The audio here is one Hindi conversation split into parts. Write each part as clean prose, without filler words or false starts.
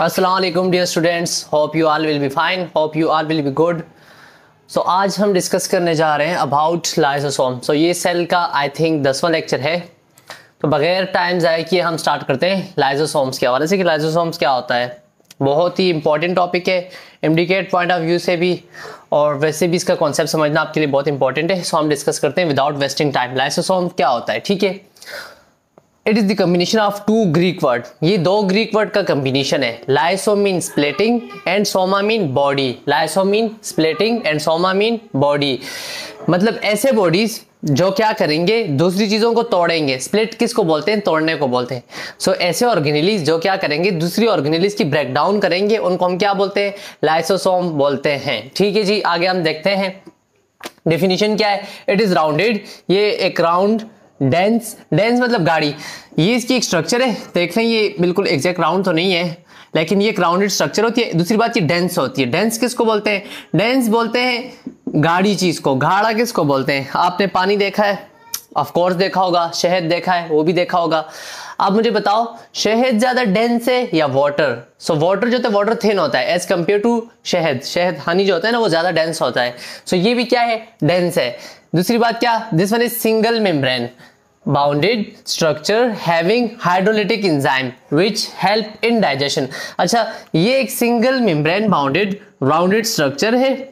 अस्सलाम वालेकुम dear students, hope you all will be fine, hope you all will be good. So आज हम डिस्कस करने जा रहे हैं अबाउट लाइसोसोम। सो ये सेल का आई थिंक 10वां लेक्चर है। तो बगैर टाइम ज़ाया किए हम स्टार्ट करते हैं लाइसोसोम्स के हवाले से कि लाइसोसोम्स क्या होता है। बहुत ही इंपॉर्टेंट टॉपिक है एमडीकेट पॉइंट ऑफ व्यू से भी, और वैसे भी इसका कॉन्सेप्ट समझना आपके लिए बहुत इंपॉर्टेंट है। सो हम डिस्कस करते हैं विदाउट वेस्टिंग टाइम लाइसोसोम क्या होता है। ठीक है, it is the combination of two Greek word. ये दो ग्रीक वर्ड का कॉम्बिनेशन है। Lyso mean splitting and soma mean body. Lyso mean splitting and soma mean body, मतलब ऐसे बॉडीज जो क्या करेंगे, दूसरी चीजों को तोड़ेंगे। स्प्लिट किसको बोलते हैं? तोड़ने को बोलते हैं। सो ऐसे ऑर्गेनेलिज जो क्या करेंगे, दूसरी ऑर्गेनेलिज की ब्रेक डाउन करेंगे, उनको हम क्या बोलते हैं? लाइसोसोम बोलते हैं। ठीक है जी, आगे हम देखते हैं डेफिनेशन क्या है। इट इज राउंडेड, ये एक राउंड, डेंस, डेंस मतलब गाड़ी, ये इसकी एक स्ट्रक्चर है। देख रहे हैं, ये बिल्कुल एग्जैक्ट राउंड तो नहीं है, लेकिन ये एक राउंडेड स्ट्रक्चर होती है। दूसरी बात ये डेंस होती है। डेंस किसको बोलते हैं? डेंस बोलते हैं गाढ़ी चीज को। गाढ़ा किसको बोलते हैं? आपने पानी देखा है, ऑफ कोर्स देखा होगा। शहद देखा है, वो भी देखा होगा। आप मुझे बताओ, शहद ज्यादा डेंस है या वाटर? सो वाटर जो होता है, वाटर थिन होता है एज कंपेयर टू शहद। शहद हनी जो होता है ना, वो ज्यादा डेंस होता है। सो ये भी क्या है? डेंस है। दूसरी बात क्या, this one is single membrane bounded structure having hydrolytic enzyme which help in digestion. अच्छा, ये एक single membrane bounded rounded structure है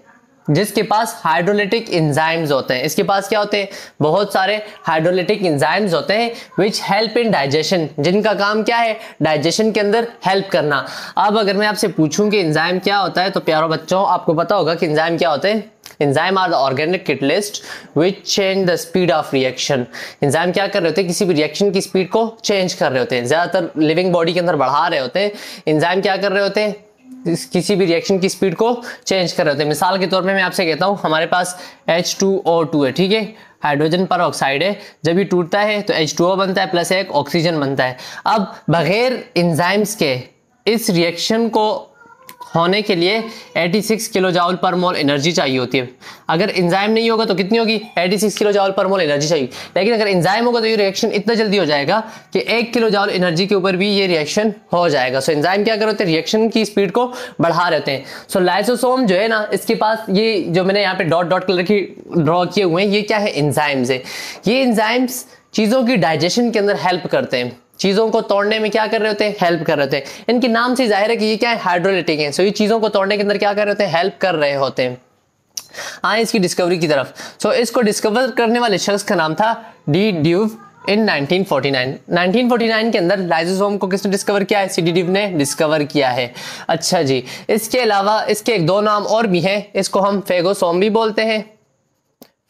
जिसके पास हाइड्रोलिटिक एंजाइम्स होते हैं। इसके पास क्या होते हैं? बहुत सारे हाइड्रोलिटिक एंजाइम्स होते हैं व्हिच हेल्प इन डाइजेशन, जिनका काम क्या है? डाइजेशन के अंदर हेल्प करना। अब अगर मैं आपसे पूछूं कि एंजाइम क्या होता है, तो प्यारो बच्चों आपको पता होगा कि एंजाइम क्या होते हैं। Enzyme are the organic catalyst which change the speed of reaction. Enzyme क्या कर रहे होते हैं? किसी भी रिएक्शन की स्पीड को चेंज कर रहे होते हैं। ज्यादातर लिविंग बॉडी के अंदर बढ़ा रहे होते हैं। एंजाइम क्या कर रहे होते हैं? किसी भी रिएक्शन की स्पीड को चेंज कर रहे होते हैं। मिसाल के तौर पे मैं आपसे कहता हूं, हमारे पास H2O2 है, ठीक है, हाइड्रोजन पर ऑक्साइड है। जब ये टूटता है तो H2O बनता है प्लस एक ऑक्सीजन बनता है। अब बगैर एंजाइम्स के इस रिएक्शन को होने के लिए 86 किलो जाउल पर मोल एनर्जी चाहिए होती है। अगर एंजाइम नहीं होगा तो कितनी होगी? 86 किलो जाउल पर मोल एनर्जी चाहिए। लेकिन अगर एंजाइम होगा तो ये रिएक्शन इतना जल्दी हो जाएगा कि 1 किलो जाउल एनर्जी के ऊपर भी ये रिएक्शन हो जाएगा। सो एंजाइम क्या कर रहे होते हैं? रिएक्शन की स्पीड को बढ़ा रहे होते हैं। सो लाइसोसोम जो है ना, इसके पास ये जो मैंने यहाँ पे डॉट डॉट कलर की ड्रॉ किए हुए हैं, ये क्या है? एंजाइम्स है। ये एंजाइम्स चीजों की डाइजेशन के अंदर हेल्प करते हैं, चीजों को तोड़ने में क्या कर रहे होते हैं? हेल्प कर रहे होते हैं। इनके नाम से जाहिर है कि ये क्या है? हाइड्रोलिटिक है। सो ये चीजों को तोड़ने के अंदर क्या कर रहे होते हैं? हेल्प कर रहे होते हैं। आए इसकी डिस्कवरी की तरफ। सो इसको डिस्कवर करने वाले शख्स का नाम था डी ड्यूव इन 1949। 1949 के अंदर लाइसोसोम को किसने डिस्कवर किया है? सी.डी. ड्यूव ने डिस्कवर किया है। अच्छा जी, इसके अलावा इसके एक दो नाम और भी हैं। इसको हम फेगोसोम भी बोलते हैं,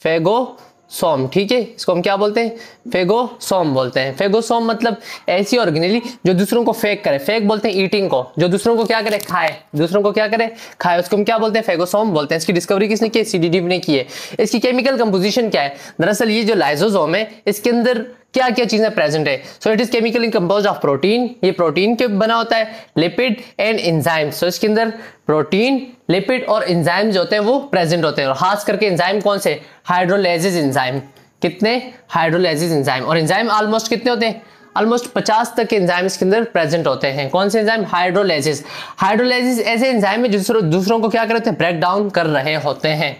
फेगोसोम, ठीक है। इसको हम क्या बोलते हैं? फेगोसोम बोलते हैं। फेगोसोम मतलब ऐसी ऑर्गेनेली जो दूसरों को फेक करे। फेक बोलते हैं ईटिंग को, जो दूसरों को क्या करे? खाए। दूसरों को क्या करे? खाए। उसको हम क्या बोलते हैं? फेगोसोम बोलते हैं। इसकी डिस्कवरी किसने की? सी.डी. ड्यूव ने की है। इसकी केमिकल कंपोजिशन क्या है? दरअसल ये जो लाइसोसोम है, इसके अंदर क्या क्या चीजें प्रेजेंट है? So it is chemically composed of protein. ये प्रोटीन के बना होता है। Lipid and enzymes. सो इसके अंदर प्रोटीन, लिपिड और एंजाइम जो होते हैं वो प्रेजेंट होते हैं। और खास करके एंजाइम कौन से? Hydrolysis enzyme. कितने? Hydrolysis enzyme. और एंजाइम ऑलमोस्ट कितने होते हैं? ऑलमोस्ट 50 तक के एंजाइम इसके अंदर प्रेजेंट होते हैं। कौन से एंजाइम? हाइड्रोलाइसिस। हाइड्रोलाइसिस ऐसे एंजाइम है जो दूसरों को क्या कर रहे हैं? ब्रेक डाउन कर रहे होते हैं।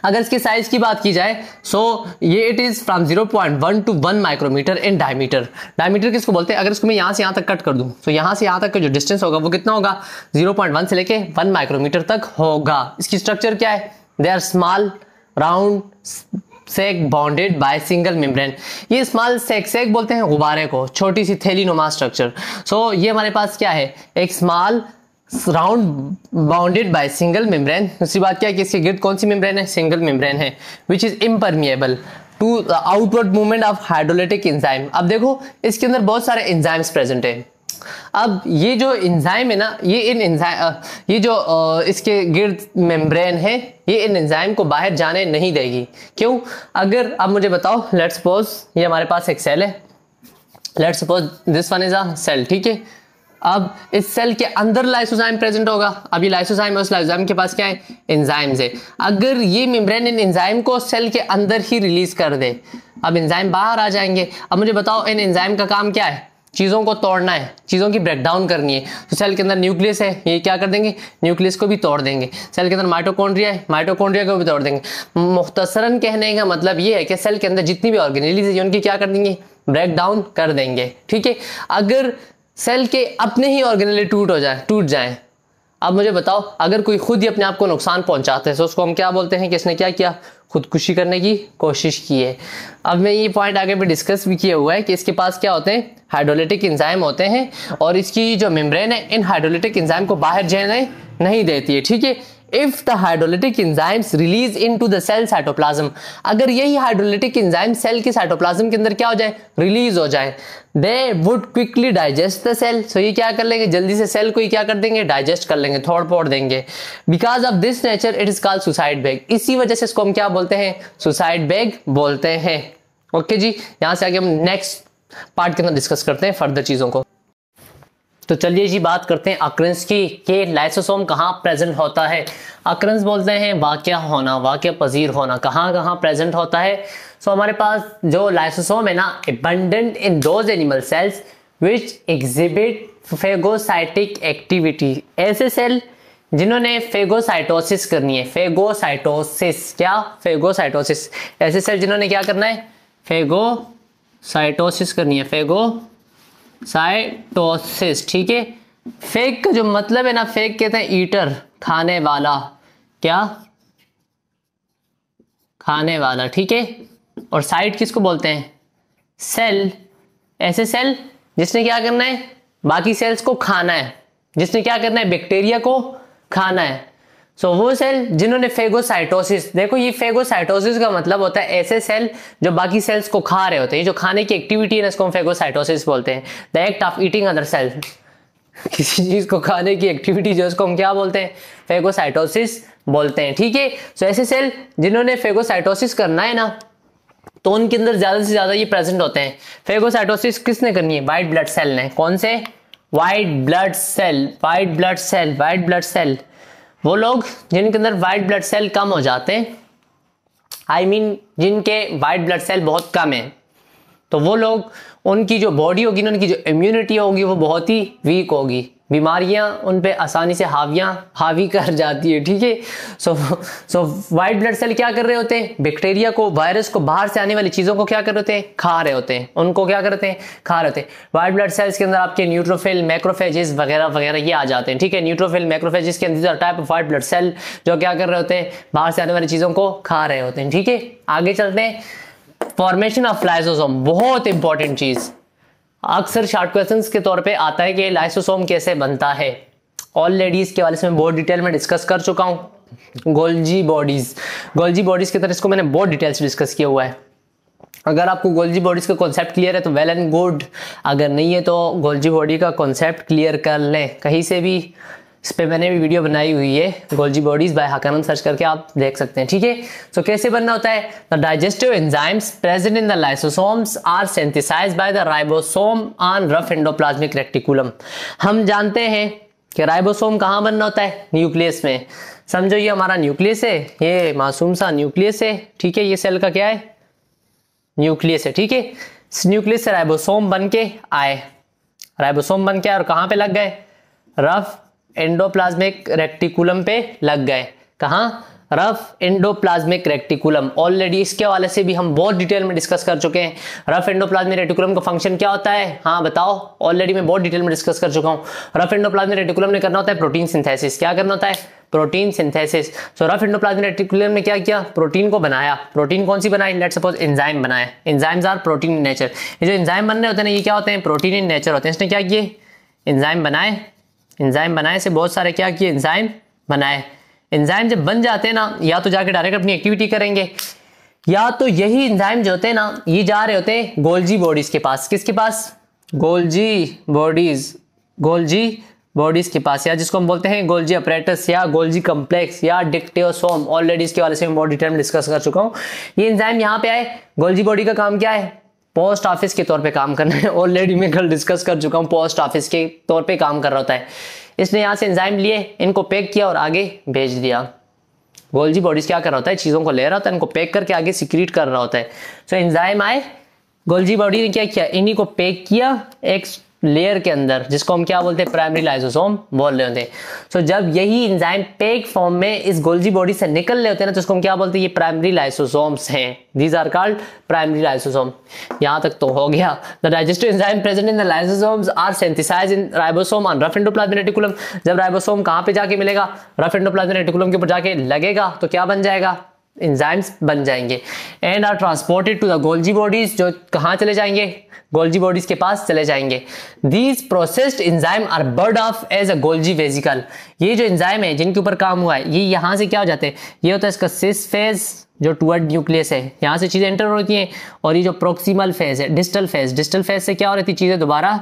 अगर इसके साइज की बात की जाए, सो ये it is from 0.1 to 1 micrometre in diameter. Diameter किसको बोलते हैं? अगर इसको मैं यहां से यहां तक कट कर दूं, तो यहां से यहां तक का जो डिस्टेंस होगा वो कितना होगा? 0.1 से लेके 1 माइक्रोमीटर तक होगा। इसकी स्ट्रक्चर क्या है? They are small round sac bounded by single membrane. ये स्मॉल सेक बोलते हैं गुब्बारे को, छोटी सी थैली नुमा स्ट्रक्चर। सो ये हमारे पास क्या है? एक small round bounded by single membrane. दूसरी बात क्या है कि इसके गिर्द कौन सी मेम्ब्रेन है? सिंगल मेम्ब्रेन है, which is impermeable to the outward movement of hydrolytic enzyme. अब देखो, इसके अंदर बहुत सारे एंजाइम्स प्रेजेंट है। अब ये जो एंजाइम है ना, ये इन एंजाइम, ये जो इसके गिर्द मेम्ब्रेन है, ये इन एंजाइम को बाहर जाने नहीं देगी। क्यों? अगर अब मुझे बताओ, लेट्स सपोज ये हमारे पास एक सेल है, let's suppose this one is a cell, ठीक है। अब इस सेल के अंदर लाइसोजाइम प्रेजेंट होगा। अब ये लाइसोजाइम है, उस लाइसोजाइम के पास क्या है? एंजाइम्स है। अगर ये मेम्ब्रेन इन एंजाइम को सेल के अंदर ही रिलीज कर दे, अब एंजाइम बाहर आ जाएंगे। अब मुझे बताओ, इन एंजाइम का काम क्या है? चीज़ों को तोड़ना है, चीज़ों की ब्रेकडाउन करनी है, तो सेल के अंदर न्यूक्लियस है, ये क्या कर देंगे, न्यूक्लियस को भी तोड़ देंगे। सेल के अंदर माइटोकॉन्ड्रिया है, माइटोकॉन्ड्रिया को भी तोड़ देंगे। मुख्तसरन कहने का मतलब ये है कि सेल के अंदर जितनी भी ऑर्गेनेलीज है उनकी क्या कर देंगे, ब्रेक डाउन कर देंगे। ठीक है, अगर सेल के अपने ही ऑर्गेनेली टूट जाए, अब मुझे बताओ, अगर कोई खुद ही अपने आप को नुकसान पहुंचाता है तो उसको हम क्या बोलते हैं कि इसने क्या किया, खुदकुशी करने की कोशिश की है। अब मैं ये पॉइंट आगे भी डिस्कस भी किया हुआ है कि इसके पास क्या होते हैं, हाइड्रोलिटिक एंजाइम होते हैं, और इसकी जो मेम्ब्रेन है इन हाइड्रोलिटिक एंजाइम को बाहर जाने नहीं देती है। ठीक है, if the hydrolytic enzymes release into the cell cytoplasm, अगर यही हाइड्रोलिटिक एंजाइम सेल के साइटोप्लाज्म के अंदर क्या हो जाए, रिलीज हो जाए, they would quickly digest the cell. So ये क्या कर लेंगे, जल्दी से सेल को ही क्या कर देंगे, डाइजेस्ट कर लेंगे, तोड़ फोड़ देंगे। Because of this nature it is called suicide bag, इसी वजह से इसको हम क्या बोलते हैं, सुसाइड बैग बोलते हैं। ओके जी, यहां से आगे हम नेक्स्ट पार्ट के अंदर डिस्कस करते हैं फर्दर चीजों को। तो चलिए जी बात करते हैं अक्रेंस की, कि लाइसोसोम कहाँ प्रेजेंट होता है। अक्रेंस बोलते हैं वाक़या होना, वाक़या पजीर होना, कहाँ कहाँ प्रेजेंट होता है। सो हमारे पास जो लाइसोसोम है ना, abundant in those animal cells which exhibit phagocytic activity, ऐसे सेल जिन्होंने फेगोसाइटोसिस करनी है, फेगोसाइटोसिस, क्या, फेगोसाइटोसिस, ऐसे सेल जिन्होंने क्या करना है, फेगोसाइटोसिस करनी है, फेगोसाइटोसिस। ठीक है, फेग का जो मतलब है ना, फेग कहते हैं ईटर, खाने वाला, क्या, खाने वाला। ठीक है, और साइट किसको बोलते हैं, सेल, ऐसे सेल जिसने क्या करना है, बाकी सेल्स को खाना है, जिसने क्या करना है, बैक्टीरिया को खाना है। सो वो सेल जिन्होंने फेगोसाइटोसिस, देखो ये फेगोसाइटोसिस का मतलब होता है ऐसे सेल जो बाकी सेल्स को खा रहे होते हैं, जो खाने की एक्टिविटी है ना, इसको हम फेगोसाइटोसिस बोलते हैं, the act of eating other cell, किसी चीज को खाने की एक्टिविटी जो उसको हम क्या बोलते हैं, फेगोसाइटोसिस बोलते हैं। ठीक है, सो ऐसे सेल जिन्होंने फेगोसाइटोसिस करना है ना, तो उनके अंदर ज्यादा से ज्यादा ये प्रेजेंट होते हैं। फेगोसाइटोसिस किसने करनी है, व्हाइट ब्लड सेल ने, कौन से, white blood cell, white blood cell, white blood cell, वो लोग जिनके अंदर व्हाइट ब्लड सेल कम हो जाते हैं, आई मीन जिनके व्हाइट ब्लड सेल बहुत कम है, तो वो लोग, उनकी जो बॉडी होगी, उनकी जो इम्यूनिटी होगी वो बहुत ही वीक होगी, बीमारियां उन पे आसानी से हावी कर जाती है। ठीक है, सो व्हाइट ब्लड सेल क्या कर रहे होते हैं, बैक्टीरिया को, वायरस को, बाहर से आने वाली चीजों को क्या कर रहे होते हैं, खा रहे होते हैं, उनको क्या करते हैं, खा रहे होते हैं। व्हाइट ब्लड सेल्स के अंदर आपके न्यूट्रोफिल, मैक्रोफेजेस वगैरह वगैरह ये आ जाते हैं। ठीक है, न्यूट्रोफिल, मैक्रोफेजेस के अंदर type of white blood cell जो क्या कर रहे होते हैं, बाहर से आने वाली चीजों को खा रहे होते हैं। ठीक है, आगे चलते हैं। फॉर्मेशन ऑफ लाइसोसोम, बहुत इंपॉर्टेंट चीज, अक्सर शॉर्ट क्वेश्चंस के तौर पे आता है कि लाइसोसोम कैसे बनता है। ऑलरेडी इसके वाले से मैं बहुत डिटेल में डिस्कस कर चुका हूँ। गोल्जी बॉडीज की तरह इसको मैंने बहुत डिटेल से डिस्कस किया हुआ है। अगर आपको गोल्जी बॉडीज का कॉन्सेप्ट क्लियर है तो वेल एंड गुड, अगर नहीं है तो गोल्जी बॉडी का कॉन्सेप्ट क्लियर कर लें कहीं से भी। इस पे मैंने भी वीडियो बनाई हुई है, गोल्जी बॉडीज बाय हाकानन, सर्च करके आप देख सकते हैं। ठीक है, सो कैसे बनना होता है, the digestive enzymes present in the lysosomes are synthesised by the ribosome on rough endoplasmic reticulum. हम जानते हैं कि राइबोसोम कहाँ बनना होता है, न्यूक्लियस में। समझो ये हमारा न्यूक्लियस है, ये मासूम सा न्यूक्लियस है। ठीक है, ये सेल का क्या है, न्यूक्लियस है। ठीक है, इस न्यूक्लियस से राइबोसोम बन के आए, राइबोसोम बन के आए और कहाँ पे लग गए, रफ एंडोप्लाज्मिक रेटिकुलम पे लग गए। कहाँ, रफ एंडोप्लाज्मिक रेटिकुलम। ऑलरेडी इसके हवाले से भी हम बहुत डिटेल में डिस्कस कर चुके हैं। रफ एंडोप्लाज्मिक रेटिकुलम का फंक्शन क्या होता है, हाँ बताओ, ऑलरेडी मैं बहुत डिटेल में डिस्कस कर चुका हूँ। रफ एंडोप्लाज्मिक रेटिकुलम ने करना होता है प्रोटीन सिंथेसिस। क्या करना होता है, प्रोटीन सिंथेसिस। सो रफ एंडोप्लाज्मिक रेटिकुलम ने क्या किया, प्रोटीन को बनाया। प्रोटीन कौन सी बनाई, लेट्स सपोज एंजाइम बनाया। Enzymes are protein in nature. ये जो एंजाइम बनने होते हैं ना, ये क्या होते हैं, प्रोटीन इन नेचर होते हैं। इसने क्या किए, एंजाइम बनाए। एंजाइम बनाए से बहुत सारे क्या किए, एंजाइम बनाए। एंजाइम जब बन जाते हैं ना, या तो जाके डायरेक्ट अपनी एक्टिविटी करेंगे, या तो यही एंजाइम जो होते हैं ना, ये जा रहे होते हैं गोल्जी बॉडीज के पास। किसके पास, गोल्जी बॉडीज के पास, या जिसको हम बोलते हैं गोल्जी अपरेटस या गोल्जी कम्प्लेक्स या डिक्टियोसोम। ऑलरेडी इसके वाले से मैं बहुत डिटेल में डिस्कस कर चुका हूँ। ये एंजाइम यहाँ पे आए। गोल्जी बॉडी का काम क्या है, पोस्ट ऑफिस के तौर पे काम करना है। ऑलरेडी मैं कल डिस्कस कर चुका हूँ, पोस्ट ऑफिस के तौर पे काम कर रहा होता है। इसने यहाँ से एंजाइम लिए, इनको पैक किया और आगे भेज दिया। गोल्जी बॉडीज क्या कर रहा होता है, चीज़ों को ले रहा होता है, इनको पैक करके आगे सिक्रीट कर रहा होता है। सो एंजाइम आए, गोल्जी बॉडी ने क्या किया, इन्हीं को पैक किया, एक लेयर के अंदर, जिसको हम क्या बोलते हैं, प्राइमरी लाइसोसोम बोल रहे होते हैं। सो जब यही एंजाइम पैक फॉर्म में इस गोल्जी बॉडी से निकल रहे होते हैं ना, तो उसको हम क्या बोलते हैं, ये प्राइमरी लाइसोसोम्स हैं। These are called primary lysosome. यहां तक तो हो गया। The digestive enzyme present in the lysosomes are synthesised in ribosome on rough endoplasmic reticulum. जब राइबोसोम कहां पे जाके मिलेगा, रफ एंडोप्लाज्मिक रेटिकुलम के ऊपर जाके लगेगा, तो क्या बन जाएगा, एंजाइम्स बन जाएंगे। And are transported to the Golgi bodies, जो कहां चले जाएंगे, गोल्जी बॉडीज के पास चले जाएंगे। These processed enzyme are budded off as a Golgi vesicle. ये जो एंजाइम है जिनके ऊपर काम हुआ है, ये यहां से क्या हो जाते हैं, ये होता है इसका सिस फेज जो टुवर्ड न्यूक्लियस है, यहां से चीजें एंटर होती हैं। और ये जो प्रोक्सिमल फेज है, डिस्टल फेज, डिस्टल फेज से क्या हो रही थी, चीजें दोबारा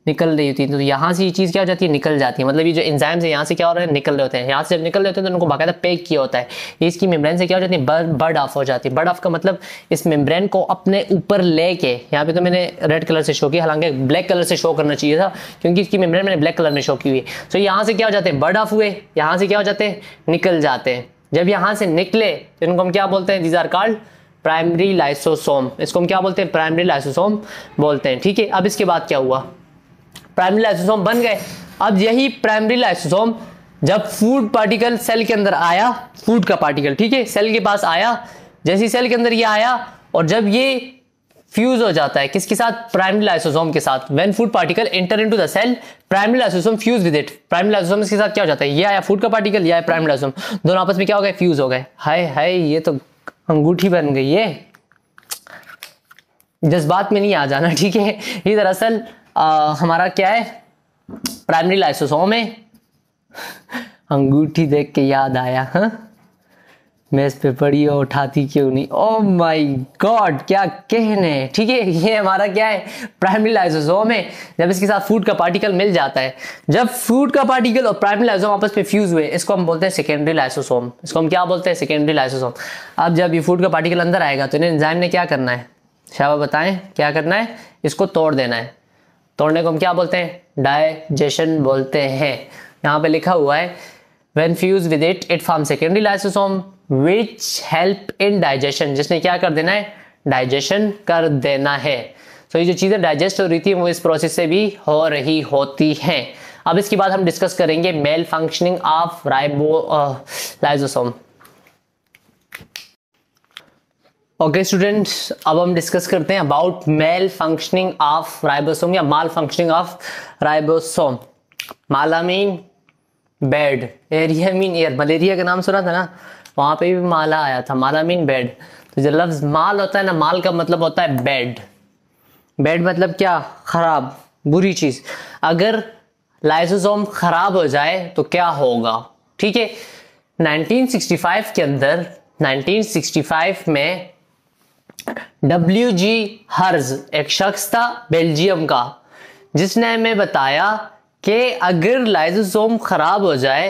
निकल रही होती है। तो यहाँ से ये चीज़ क्या हो जाती है, निकल जाती है। मतलब ये जो एंजाइम्स है यहाँ से क्या हो रहा है, निकल रहे होते हैं। यहाँ से जब निकल रहे होते हैं तो उनको बाकायदा पैक किया होता है। ये इसकी मेम्ब्रेन से क्या हो जाती है, बर्ड ऑफ हो जाती है। बर्ड ऑफ का मतलब इस मेम्ब्रेन को अपने ऊपर लेके, यहाँ पे तो मैंने रेड कलर से शो किया, हालांकि ब्लैक कलर से शो करना चाहिए था क्योंकि इसकी मेम्ब्रेन मैंने ब्लैक कलर में शो की हुई है। तो यहाँ से क्या हो जाते हैं, बर्ड ऑफ हुए, यहाँ से क्या हो जाते हैं, निकल जाते हैं। जब यहाँ से निकले तो इनको हम क्या बोलते हैं, these are called primary lysosome. इसको हम क्या बोलते हैं, प्राइमरी लाइसोसोम बोलते हैं। ठीक है, अब इसके बाद क्या हुआ, प्राइमरी लाइसोसोम बन गए। अब यही प्राइमरी लाइसोसोम जब फूड पार्टिकल सेल के अंदर आया, फूड का पार्टिकल, ठीक है, सेल के पास आया, जैसे सेल के अंदर ये आया और जब ये फ्यूज हो जाता है किसके साथ, प्राइमरी लाइसोसोम के साथ। When food particle enter into the cell, primary lysosome fuse with it. Primary lysosome के साथ क्या हो जाता है, ये आया फूड का पार्टिकल, ये आया प्राइमरी लाइसोसोम, दोनों आपस में क्या हो गए, फ्यूज हो गए। हाय हाय, ये तो अंगूठी बन गई है। जज्बात में नहीं आ जाना, ठीक है। ये दरअसल हमारा क्या है, प्राइमरी लाइसोसोम है। अंगूठी देख के याद आया, हाँ मैं इस पे पड़ी और उठाती क्यों नहीं। ओह माय गॉड, क्या कहने। ठीक है, ये हमारा क्या है, प्राइमरी लाइसोसोम है। जब इसके साथ फूड का पार्टिकल मिल जाता है, जब फूड का पार्टिकल और प्राइमरी लाइसोसोम आपस में फ्यूज हुए, इसको हम बोलते हैं सेकेंडरी लाइसोसोम। इसको हम क्या बोलते हैं, सेकेंडरी लाइसोसोम। अब जब ये फूड का पार्टिकल अंदर आएगा तो इन्हें एंजाइम ने क्या करना है, शाबाश बताएं क्या करना है, इसको तोड़ देना है। तोड़ने को हम क्या बोलते हैं, डाइजेशन बोलते हैं। यहाँ पे लिखा हुआ है when fused with it it forms secondary lysosome which help in digestion, जिसने क्या कर देना है, डाइजेशन कर देना है। तो ये जो चीजें डाइजेस्ट हो रही थी वो इस प्रोसेस से भी हो रही होती हैं। अब इसके बाद हम डिस्कस करेंगे malfunctioning of lysosome. Okay students, अब हम डिस्कस करते हैं about malfunctioning of ribosome या malfunctioning of ribosome. Mala mean bad, aria mean air. Malaria का नाम सुना था ना, वहां पे भी माला आया था, माला मीन बेड। तो जो लफ्ज माल होता है ना, माल का मतलब होता है बेड। बेड मतलब क्या, खराब, बुरी चीज। अगर लाइसोसोम खराब हो जाए तो क्या होगा, ठीक है। 1965 के अंदर, 1965 में WG हर्ज एक शख्स था बेल्जियम का, जिसने हमें बताया कि अगर लाइसोसोम खराब हो जाए,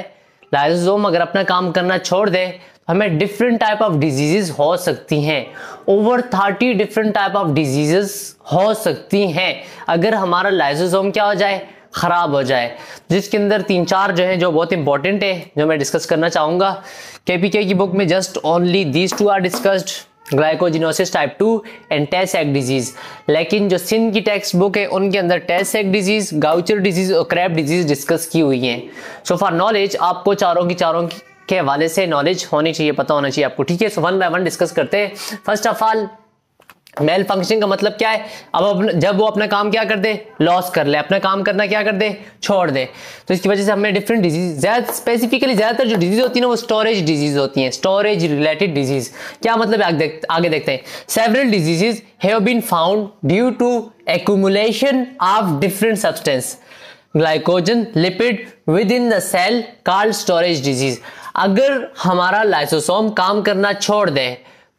लाइसोसोम अगर अपना काम करना छोड़ दे, तो हमें डिफरेंट टाइप ऑफ डिजीजेस हो सकती हैं। Over 30 different type of diseases हो सकती हैं अगर हमारा लाइसोसोम क्या हो जाए, खराब हो जाए। जिसके अंदर 3-4 जो है जो बहुत इंपॉर्टेंट है, जो मैं डिस्कस करना चाहूंगा। KPK की बुक में just only these two are discussed, glycogenosis type 2 and Tay Sachs disease. लेकिन जो सिंध की टेक्स्ट बुक है उनके अंदर टे सेक डिजीज, गाउचर डिजीज और क्रैब डिजीज डिस्कस की हुई है। सो फॉर नॉलेज आपको चारों के हवाले से नॉलेज होनी चाहिए, पता होना चाहिए आपको, ठीक है। So one by one discuss करते हैं। First of all, malfunctioning का मतलब क्या है। अब जब वो अपना काम क्या कर दे, लॉस कर ले, अपना काम करना क्या कर दे, छोड़ दे, तो इसकी वजह से हमें डिफरेंट डिजीज, स्पेसिफिकली ज्यादातर जो डिजीज होती है ना वो स्टोरेज डिजीज होती हैं, स्टोरेज रिलेटेड डिजीज। क्या मतलब है, आगे देखते हैं। Several diseases have been found due to accumulation of different substance glycogen lipid within the cell called storage disease. अगर हमारा लाइसोसोम काम करना छोड़ दे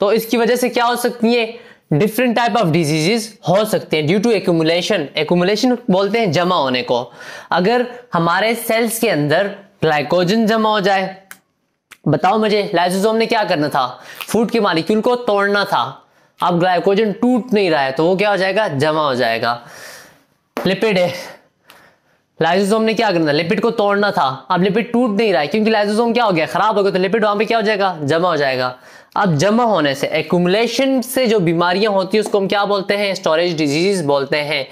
तो इसकी वजह से क्या हो सकती है, डिफरेंट टाइप ऑफ डिजीजेस हो सकते हैं ड्यू टू एक्यूमुलेशन। एक्यूमुलेशन बोलते हैं जमा होने को। अगर हमारे सेल्स के अंदर ग्लाइकोजन जमा हो जाए, बताओ मुझे, लाइसोसोम ने क्या करना था, फूड के मॉलिक्यूल को तोड़ना था। अब ग्लाइकोजन टूट नहीं रहा है तो वो क्या हो जाएगा, जमा हो जाएगा। लिपिड है, लाइसोसोम ने क्या करना था, लिपिड को तोड़ना था। अब लिपिड टूट नहीं रहा है क्योंकि लाइसोसोम क्या हो गया, खराब हो गया, तो लिपिड वहां पे क्या हो जाएगा, जमा हो जाएगा। अब जमा होने से, एक्यूमुलेशन से जो बीमारियां होती है उसको हम क्या बोलते हैं, स्टोरेज डिजीज बोलते हैं।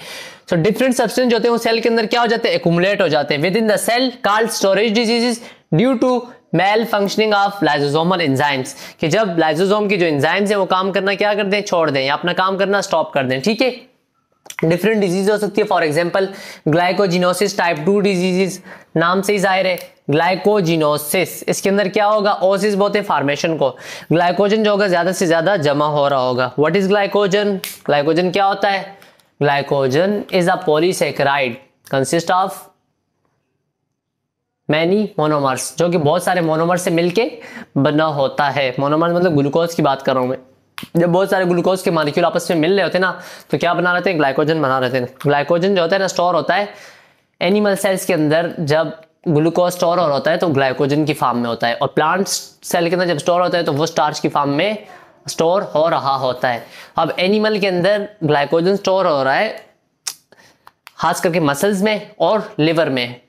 सो डिफरेंट सब्सटेंस जो होते हैं वो सेल के अंदर क्या हो जाते हैं, एक्यूमुलेट हो जाते हैं within the cell, called storage diseases due to malfunctioning of lysosomal enzymes, कि जब लाइसोसोम की जो एंजाइम्स है वो काम करना क्या कर दें, छोड़ दें या अपना काम करना स्टॉप कर दें। ठीक है, डिफरेंट डिजीज हो सकती है, फॉर एग्जांपल ग्लाइकोजिनोसिस टाइप 2 डिजीजेस, नाम से ही जाहिर है ग्लाइकोजिनोसिस, इसके अंदर क्या होगा, ओसिस बोलते हैं फॉर्मेशन को, ग्लाइकोजन जो होगा ज्यादा से ज्यादा जमा हो रहा होगा। व्हाट इज ग्लाइकोजन, ग्लाइकोजन क्या होता है, glycogen is a polysaccharide consist of many monomers, जो कि बहुत सारे मोनोमर्स से मिलके बना होता है। मोनोमर्स मतलब ग्लूकोज की बात कर रहा हूं मैं, जब बहुत सारे ग्लूकोज के मॉलिक्यूल आपस में मिल रहे होते हैं ना तो क्या बना रहते हैं, ग्लाइकोजन बना रहते हैं। ग्लाइकोजन जो होता है ना स्टोर होता है एनिमल सेल्स के अंदर, जब ग्लूकोज स्टोर हो रहा होता है तो ग्लाइकोजन की फॉर्म में होता है, और प्लांट सेल के अंदर जब स्टोर होता है तो वो स्टार्च की फॉर्म में स्टोर हो रहा होता है। अब एनिमल के अंदर ग्लाइकोजन स्टोर हो रहा है खास करके मसल्स में और लिवर में,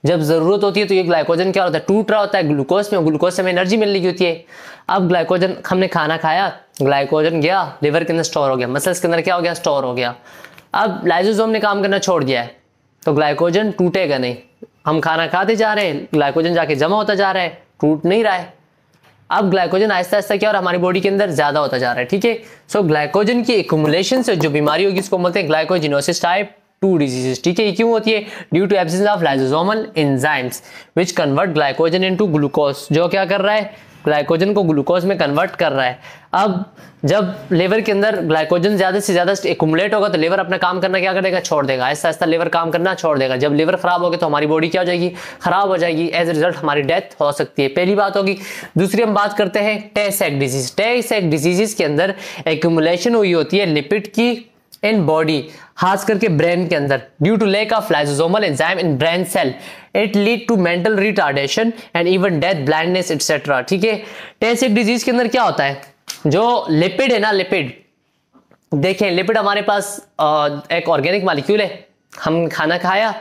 जब जरूरत होती है तो ये ग्लाइकोजन क्या होता है, टूट रहा होता है ग्लूकोज में, ग्लूकोज से हमें एनर्जी मिल रही होती है। अब ग्लाइकोजन, हमने खाना खाया, ग्लाइकोजन गया लिवर के अंदर स्टोर हो गया, मसल्स के अंदर क्या हो गया, स्टोर हो गया। अब लाइसोसोम ने काम करना छोड़ दिया है तो ग्लाइकोजन टूटेगा नहीं, हम खाना खाते जा रहे हैं, ग्लाइकोजन जाके जमा होता जा रहा है, टूट नहीं रहा है। अब ग्लाइकोजन आहिस्ता आहिस्ता क्या हो रहा है, हमारी बॉडी के अंदर ज्यादा होता जा रहा है। ठीक है, सो ग्लाइकोजन की एक्यूमुलेशन से जो बीमारी होगी उसको बोलते हैं ग्लाइकोजिनोसिस टाइप 2 डिजीजेस। ठीक है, ये क्यों होती है, due to absence of lysosomal enzymes which convert glycogen into glucose, जो क्या कर रहा है, ग्लाइकोजन को ग्लूकोज में कन्वर्ट कर रहा है। अब जब लिवर के अंदर ग्लाइकोजन ज्यादा से ज्यादा एक्यूमुलेट होगा तो लिवर अपना काम करना क्या करेगा, छोड़ देगा, आहिस्ता आहिस्ता लिवर काम करना छोड़ देगा। जब लिवर खराब होगा तो हमारी बॉडी क्या हो जाएगी, खराब हो जाएगी, एज ए रिजल्ट हमारी डेथ हो सकती है। पहली बात होगी। दूसरी हम बात करते हैं टे सेक डिजीज। टे सेक डिजीज के अंदर एक्यूमुलेशन हुई होती है लिपिड की इन बॉडी, खास करके ब्रेन के अंदर, due to lack of lysosomal enzyme in brain cell, it lead to mental retardation and even death, blindness etcetera. ठीक है, टे सेक डिजीज के अंदर क्या होता है, जो लिपिड है ना, लिपिड देखें, लिपिड हमारे पास एक ऑर्गेनिक मॉलिक्यूल है, हम खाना खाया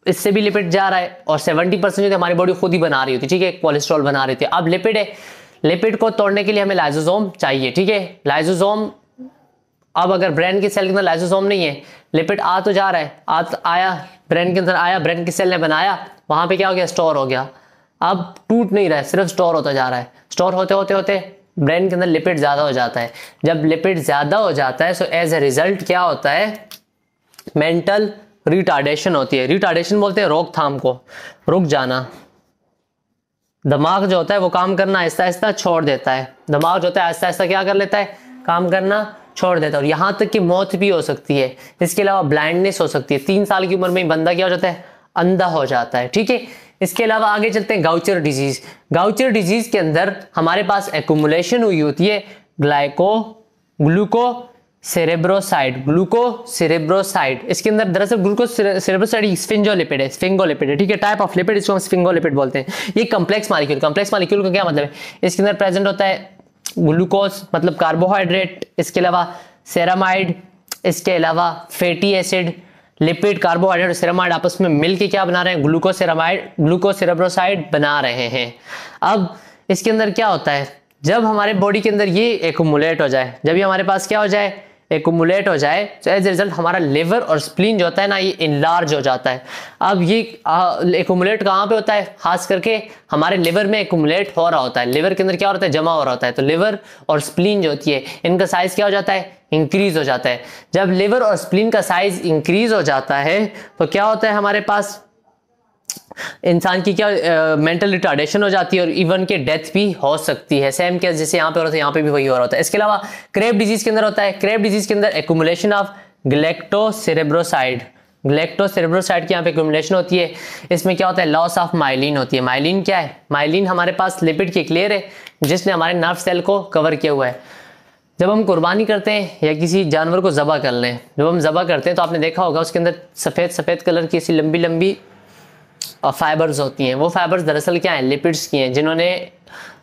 इससे भी लिपिड जा रहा है और 70% जो हमारी बॉडी खुद ही बना रही होती है। ठीक है, कोलेस्ट्रॉल बना रही थी, अब लिपिड है, लिपिड को तोड़ने के लिए हमें लाइसोसोम चाहिए। ठीक है, लाइसोसोम, अब अगर ब्रेन के सेल के अंदर लाइसोसोम नहीं है, लिपिड आ तो जा रहा है, आया ब्रेन के अंदर, आया ब्रेन के सेल ने बनाया, वहां पे क्या हो गया, स्टोर हो गया। अब टूट नहीं रहा है, सिर्फ स्टोर होता जा रहा है, स्टोर होते होते होते ब्रेन के अंदर लिपिड ज्यादा हो जाता है। जब लिपिड ज्यादा हो जाता है सो एज ए रिजल्ट क्या होता है, मेंटल रिटार्डेशन होती है। रिटार्डेशन बोलते हैं रोकथाम को, रुक जाना। दिमाग जो होता है वो काम करना आहिस्ता आहिस्ता छोड़ देता है, दिमाग जो होता है आहिस्ता आहिस्ता क्या कर लेता है, काम करना छोड़ देता है, और यहाँ तक कि मौत भी हो सकती है। इसके अलावा ब्लाइंडनेस हो सकती है, 3 साल की उम्र में बंदा क्या हो जाता है, अंधा हो जाता है। ठीक है, इसके अलावा आगे चलते हैं गाउचर डिजीज। गाउचर डिजीज के अंदर हमारे पास एक्यूमुलेशन हुई होती है ग्लूकोसेरेब्रोसाइड। इसके अंदर दरअसल ग्लूकोसेरेब्रोसाइड स्फिंगोलिपिड है, ठीक है, टाइप ऑफ लिपिड, इसको हम स्फिंगोलिपिड बोलते हैं। ये कंप्लेक्स मॉलिक्यूल का क्या मतलब है, इसके अंदर प्रेजेंट होता है ग्लूकोज मतलब कार्बोहाइड्रेट, इसके अलावा सेरामाइड, इसके अलावा फैटी एसिड, लिपिड, कार्बोहाइड्रेट और सेरामाइड आपस में मिलके क्या बना रहे हैं, ग्लूकोसेरेब्रोसाइड बना रहे हैं। अब इसके अंदर क्या होता है, जब हमारे बॉडी के अंदर ये एक्यूमुलेट हो जाए, जब ये हमारे पास क्या हो जाए, एक्यूमुलेट हो जाए, तो एज ए रिजल्ट हमारा लिवर और स्प्लीन जो होता है ना, ये इनलार्ज हो जाता है। अब ये एक्यूमुलेट कहाँ पे होता है, खास करके हमारे लिवर में एक्यूमुलेट हो रहा होता है, लिवर के अंदर क्या होता है, जमा हो रहा होता है। तो लिवर और स्प्लीन जो होती है इनका साइज क्या हो जाता है, इंक्रीज हो जाता है। जब लिवर और स्प्लीन का साइज इंक्रीज हो जाता है तो क्या होता है, हमारे पास इंसान की क्या मेंटल रिटार्डेशन हो जाती है और इवन के डेथ भी हो सकती है। सेम केस जैसे यहाँ पे हो रहा था, यहाँ पे भी वही हो रहा होता है। इसके अलावा क्रेब डिजीज के अंदर होता है, क्रेब डिजीज के अंदर एक्यूमुलेशन ऑफ ग्लैक्टोसेरेब्रोसाइड की यहाँ पे एक्यूमुलेशन होती है। इसमें क्या होता है, लॉस ऑफ माइलिन होती है। माइलिन क्या है, माइलिन हमारे पास लिपिड की एक लेयर है जिसने हमारे नर्व सेल को कवर किया हुआ है। जब हम कुर्बानी करते हैं या किसी जानवर को ज़बह कर लें, जब हम ज़बह करते हैं तो आपने देखा होगा उसके अंदर सफ़ेद सफ़ेद कलर की ऐसी लंबी लंबी फाइबर्स होती हैं, वो फाइबर्स दरअसल क्या है, लिपिड्स की हैं, जिन्होंने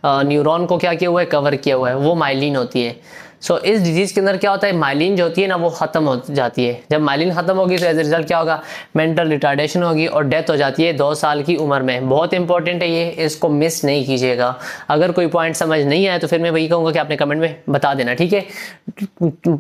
न्यूरॉन को क्या किया हुआ है, कवर किया हुआ है, वो माइलिन होती है। सो इस डिजीज़ के अंदर क्या होता है, माइलिन जो होती है ना वो ख़त्म हो जाती है। जब माइलिन ख़त्म होगी तो एज ए रिजल्ट क्या होगा, मेंटल रिटार्डेशन होगी और डेथ हो जाती है 2 साल की उम्र में। बहुत इंपॉर्टेंट है ये, इसको मिस नहीं कीजिएगा। अगर कोई पॉइंट समझ नहीं आया तो फिर मैं वही कहूँगा कि आपने कमेंट में बता देना, ठीक है।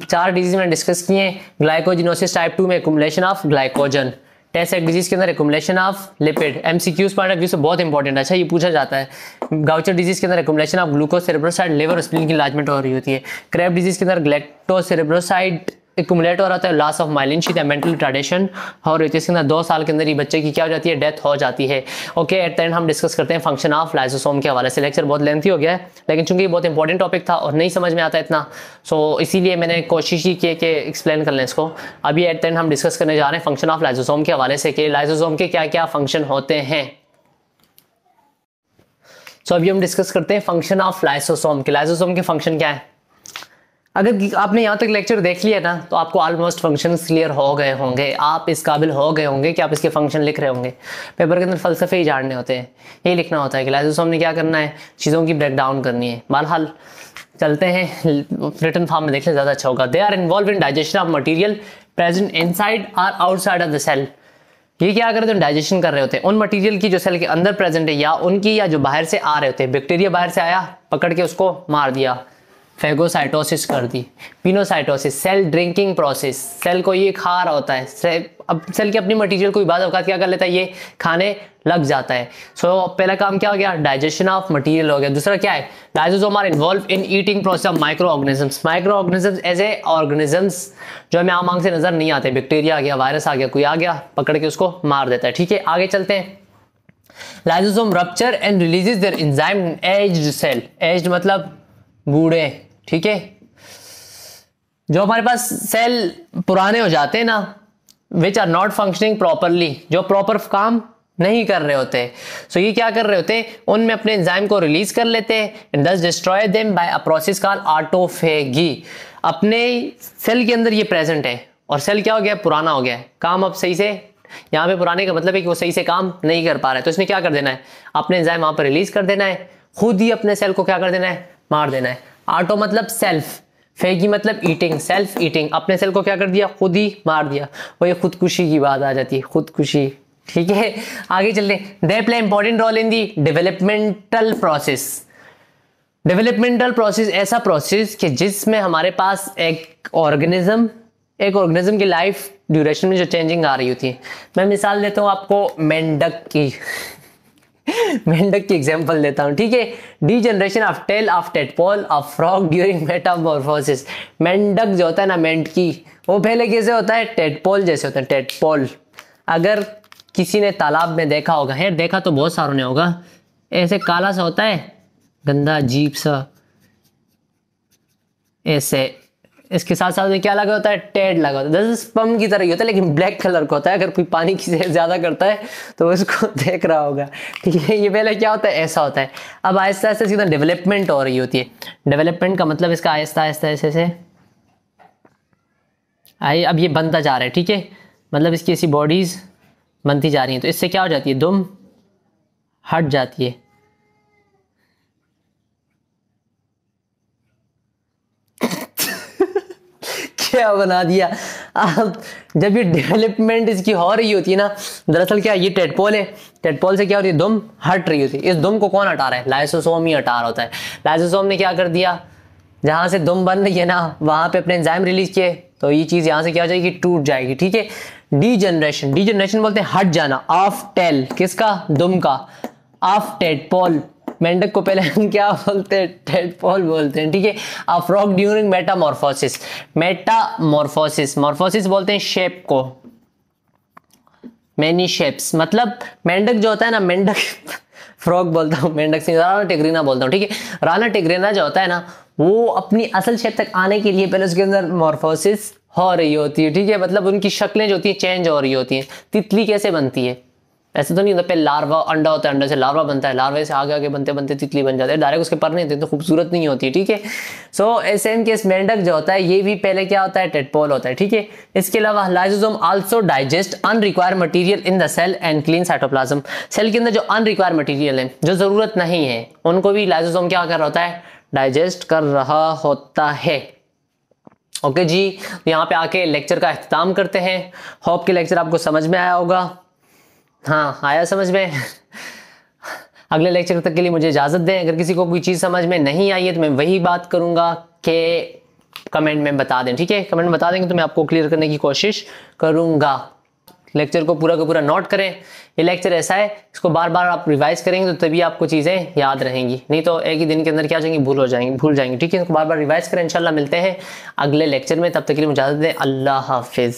4 डिजीज़ मैंने डिस्कस किए हैं। ग्लाइकोजिनोसिस टाइप 2 में accumulation of glycogen, test disease के अंदर accumulation of lipid, MCQs point of view से बहुत इंपॉर्टेंट है, अच्छा ये पूछा जाता है। गाउचर डिजीज के अंदर एक्युमुलेशन ऑफ ग्लूकोज सेरेब्रोसाइड, लिवर और स्प्लीन की इलाजमेंट हो रही होती है। क्रैब डिजीज के अंदर ग्लैक्टोसेरेब्रोसाइड एक्युमुलेट हो रहा है, लॉस ऑफ माइलिन शीथ या मेंटल रिटार्डेशन और इसके अंदर 2 साल के अंदर ही बच्चे की क्या हो जाती है, डेथ हो जाती है। ओके, एट द एंड हम डिस्कस करते हैं फंक्शन ऑफ लाइसोसोम के हवाले से। लेक्चर बहुत लेंथी हो गया है, लेकिन चूंकि बहुत इंपॉर्टेंट टॉपिक था और नहीं समझ में आता इतना, सो इसीलिए मैंने कोशिश ही की कि एक्सप्लेन कर लें इसको। अभी एट द एंड हम डिस्कस करने जा रहे हैं फंक्शन ऑफ लाइसोसोम के हवाले से कि लाइसोसोम के क्या क्या फंक्शन होते हैं। सो अभी हम डिस्कस करते हैं फंक्शन ऑफ लाइसोसोम के। लाइसोसोम के फंक्शन क्या है, अगर आपने यहाँ तक लेक्चर देख लिया ना तो आपको ऑलमोस्ट फंक्शंस क्लियर हो गए होंगे, आप इस काबिल हो गए होंगे कि आप इसके फंक्शन लिख रहे होंगे। पेपर के अंदर फलसफे ही जानने होते हैं, यही लिखना होता है कि लाइसोसोम ने क्या करना है, चीज़ों की ब्रेक डाउन करनी है। बहरहाल चलते हैं, रिटन फॉर्म में देख लें ज़्यादा अच्छा होगा। They are involve in digestion of material present inside और आउटसाइड ऑफ द सेल। ये क्या कर रहे हैं, डाइजेशन कर रहे होते हैं उन मटेरियल की जो सेल के अंदर प्रेजेंट है या उनकी, या जो बाहर से आ रहे होते हैं। बैक्टीरिया बाहर से आया, पकड़ के उसको मार दिया, फेगोसाइटोसिस कर दी। Pinocytosis, cell drinking process, cell को ये खा रहा होता है, अब सेल की अपनी मटेरियल को बाद औकात क्या कर लेता है, ये खाने लग जाता है। सो पहला काम क्या हो गया, डाइजेशन ऑफ मटेरियल हो गया। दूसरा क्या है, lysosome are involve in eating process of micro organisms. Micro organisms as a organisms जो हमें आम आंख से नजर नहीं आते, बैक्टीरिया आ गया, वायरस आ गया, कोई आ गया, पकड़ के उसको मार देता है, ठीक है। आगे चलते हैं। Lysosome rupture and releases their enzyme in aged cell. Aged मतलब बूढ़े, ठीक है। जो हमारे पास सेल पुराने हो जाते हैं ना, which are not functioning properly, जो प्रॉपर काम नहीं कर रहे होते, सो ये क्या कर रहे होते हैं, उनमें अपने एंजाइम को रिलीज कर लेते हैं एंड दस destroy them by a process called autophagy. अपने सेल के अंदर ये प्रेजेंट है और सेल क्या हो गया, पुराना हो गया है, काम अब सही से, यहाँ पे पुराने का मतलब है कि वो सही से काम नहीं कर पा रहा है, तो इसने क्या कर देना है, अपने एंजाइम वहां पर रिलीज कर देना है, खुद ही अपने सेल को क्या कर देना है, मार देना है। ऑटो मतलब सेल्फ, फेगी मतलब ईटिंग, सेल्फ ईटिंग, अपने सेल को क्या कर दिया, खुद ही मार दिया। वो ये खुदकुशी की बात आ जाती है, खुदकुशी, ठीक है। आगे चलते हैं। They play important role in the developmental process. Developmental process ऐसा प्रोसेस कि जिसमें हमारे पास एक ऑर्गेनिज्म की लाइफ ड्यूरेशन में जो चेंजिंग आ रही होती है। मैं मिसाल देता हूँ आपको मेंढक की मेंढक की एग्जांपल देता हूं, ठीक है। Degeneration of tail of tadpole of frog during metamorphosis. मेंढक जो होता है ना, मेंढकी, वो पहले कैसे होता है, टेडपोल जैसे होता है, टेडपोल। अगर किसी ने तालाब में देखा होगा, है देखा तो बहुत सारों ने होगा, ऐसे काला सा होता है, गंदा अजीब सा, ऐसे इसके साथ साथ में क्या लगा होता है, टेड लगा होता है, जैसे स्पम की तरह ही होता है लेकिन ब्लैक कलर का होता है। अगर कोई पानी की ज्यादा करता है तो उसको देख रहा होगा, ठीक है। ये पहले क्या होता है, ऐसा होता है। अब आहिस्ता आहिस्ता सीधा डेवलपमेंट हो रही होती है। डेवलपमेंट का मतलब इसका आहिस्ता आहिस्ता ऐसे से अब ये बनता जा रहा है, ठीक है। मतलब इसकी ऐसी बॉडीज बनती जा रही है, तो इससे क्या हो जाती है, दुम हट जाती है। क्या बना दिया। अब जब ये डेवलपमेंट इसकी हो रही होती है ना, दरअसल क्या, ये टेडपोल है, टेडपोल से क्या हो रही है, दुम हट रही होती है। इस दुम को कौन हटा रहा है, लाइसोसोम ही हटा रहा होता है। लाइसोसोम ने क्या कर दिया, जहां से दुम बन रही है ना, वहां पे अपने एंजाइम रिलीज किए, तो ये चीज यहां से क्या हो जाएगी, टूट जाएगी, ठीक है। डीजनरेशन, डीजनरेशन बोलते हैं हट जाना, ऑफ टेल, किसका, दुम का, ऑफ टेडपोल, मेंढक को पहले हम क्या बोलते हैं, टेडपोल बोलते हैं, ठीक है। A frog during metamorphosis, metamorphosis, morphosis बोलते हैं शेप को, मेनी शेप्स, मतलब मेंढक जो होता है ना, मेंढक फ्रॉग बोलता हूँ, मेंढक से राना टिग्रीना बोलता हूँ, ठीक है। राना टिग्रीना जो होता है ना, वो अपनी असल शेप तक आने के लिए पहले उसके अंदर मॉर्फोसिस हो रही होती है, ठीक है। मतलब उनकी शक्लें जो होती हैं चेंज हो रही होती हैं। तितली कैसे बनती है, ऐसे तो नहीं होता, पहले लार्वा अंडा होता है, अंडा से लार्वा बनता है, लार्वे से आगे आगे बनते बनते तितली बन जाते हैं, डायरेक्ट उसके पर नहीं होते तो खूबसूरत नहीं होती, ठीक है। सो सेम केस मेंढक जो होता है ये भी पहले क्या होता है, टेडपोल होता है, ठीक है। इसके अलावा lysosome also digest unrequired material in the cell and clean cytoplasm. Cell के अंदर जो अनरिक्वायर्ड मटेरियल है, जो जरूरत नहीं है, उनको भी लाइसोसोम क्या कर रहा होता है, डाइजेस्ट कर रहा होता है। ओके जी, यहाँ पे आके लेक्चर का अख्ताम करते हैं। होप के लेक्चर आपको समझ में आया होगा। हाँ, आया समझ में। अगले लेक्चर तक के लिए मुझे इजाजत दें। अगर किसी को कोई चीज़ समझ में नहीं आई है तो मैं वही बात करूंगा कि कमेंट में बता दें, ठीक है। कमेंट में बता देंगे तो मैं आपको क्लियर करने की कोशिश करूंगा। लेक्चर को पूरा का पूरा नोट करें। ये लेक्चर ऐसा है, इसको बार बार आप रिवाइज करेंगे तो तभी आपको चीज़ें याद रहेंगी, नहीं तो एक ही दिन के अंदर क्या हो जाएंगी, भूल जाएंगी, ठीक है। इसको बार बार रिवाइज करें। इंशाल्लाह मिलते हैं अगले लेक्चर में, तब तक के लिए मुझे इजाज़त दें। अल्लाह हाफिज़।